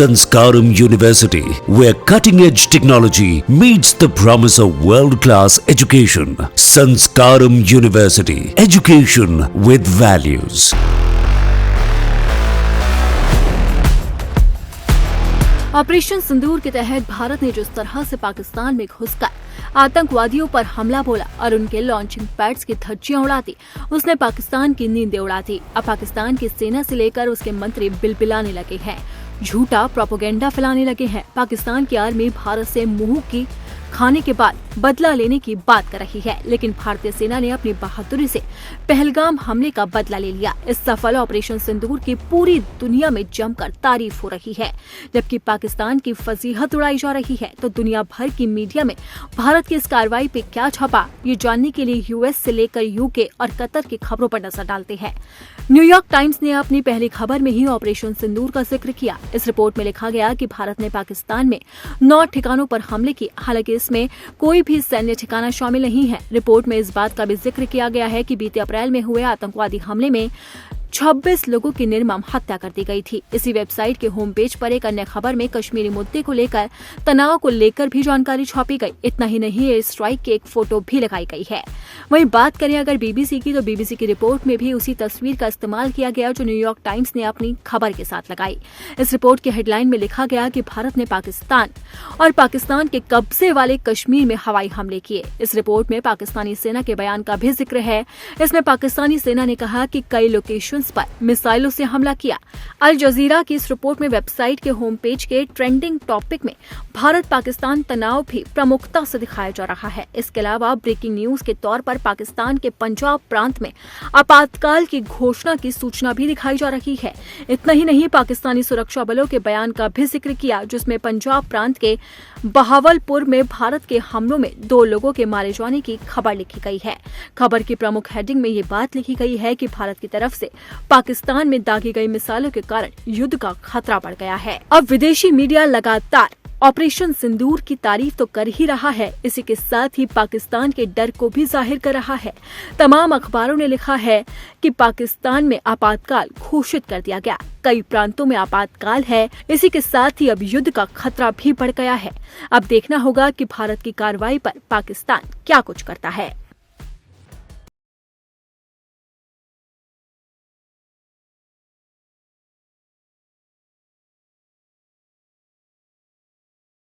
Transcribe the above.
Sanskaram University, where cutting-edge technology meets the promise of world-class education. Sanskaram University, education with values. Operation Sindoor के तहत भारत ने जिस तरह से पाकिस्तान में घुसकर आतंकवादियों पर हमला बोला और उनके लॉन्चिंग पैड्स की धज्जियां उड़ाती, उसने पाकिस्तान की नींदें उड़ा दी। अब पाकिस्तान की सेना से लेकर उसके मंत्री बिलबिलाने लगे हैं, झूठा प्रोपेगेंडा फैलाने लगे हैं। पाकिस्तान की आर्मी भारत से मुंह की खाने के बाद बदला लेने की बात कर रही है, लेकिन भारतीय सेना ने अपनी बहादुरी से पहलगाम हमले का बदला ले लिया। इस सफल ऑपरेशन सिंदूर की पूरी दुनिया में जमकर तारीफ हो रही है। जबकि पाकिस्तान की फजीहत उड़ाई जा रही है, तो दुनिया भर की मीडिया में भारत की इस कार्रवाई पे क्या छपा, ये जानने के लिए यूएस से लेकर यूके और कतर की खबरों पर नजर डालते हैं। न्यूयॉर्क टाइम्स ने अपनी पहली खबर में ही ऑपरेशन सिंदूर का जिक्र किया। इस रिपोर्ट में लिखा गया कि भारत ने पाकिस्तान में 9 ठिकानों पर हमले किए, हालांकि इसमें कोई भी सैन्य ठिकाना शामिल नहीं है। रिपोर्ट में इस बात का भी जिक्र किया गया है कि बीते अप्रैल में हुए आतंकवादी हमले में 26 लोगों की निर्मम हत्या कर दी गई थी। इसी वेबसाइट के होम पेज पर एक अन्य खबर में कश्मीरी मुद्दे को लेकर तनाव को लेकर भी जानकारी छापी गई। इतना ही नहीं, एयर स्ट्राइक की एक फोटो भी लगाई गई है। वहीं बात करें अगर बीबीसी की, तो बीबीसी की रिपोर्ट में भी उसी तस्वीर का इस्तेमाल किया गया जो न्यूयॉर्क टाइम्स ने अपनी खबर के साथ लगाई। इस रिपोर्ट की हेडलाइन में लिखा गया कि भारत ने पाकिस्तान और पाकिस्तान के कब्जे वाले कश्मीर में हवाई हमले किए। इस रिपोर्ट में पाकिस्तानी सेना के बयान का भी जिक्र है। इसमें पाकिस्तानी सेना ने कहा कि कई लोकेशन पर मिसाइलों से हमला किया। अल जजीरा की इस रिपोर्ट में वेबसाइट के होम पेज के ट्रेंडिंग टॉपिक में भारत पाकिस्तान तनाव भी प्रमुखता से दिखाया जा रहा है। इसके अलावा ब्रेकिंग न्यूज के तौर पर पाकिस्तान के पंजाब प्रांत में आपातकाल की घोषणा की सूचना भी दिखाई जा रही है। इतना ही नहीं, पाकिस्तानी सुरक्षा बलों के बयान का भी जिक्र किया, जिसमें पंजाब प्रांत के बहावलपुर में भारत के हमलों में 2 लोगों के मारे जाने की खबर लिखी गई है। खबर की प्रमुख हेडिंग में ये बात लिखी गई है कि भारत की तरफ से पाकिस्तान में दागी गई मिसाइलों के कारण युद्ध का खतरा बढ़ गया है। अब विदेशी मीडिया लगातार ऑपरेशन सिंदूर की तारीफ तो कर ही रहा है, इसी के साथ ही पाकिस्तान के डर को भी जाहिर कर रहा है। तमाम अखबारों ने लिखा है कि पाकिस्तान में आपातकाल घोषित कर दिया गया, कई प्रांतों में आपातकाल है। इसी के साथ ही अब युद्ध का खतरा भी बढ़ गया है। अब देखना होगा कि भारत की कार्रवाई पर पाकिस्तान क्या कुछ करता है।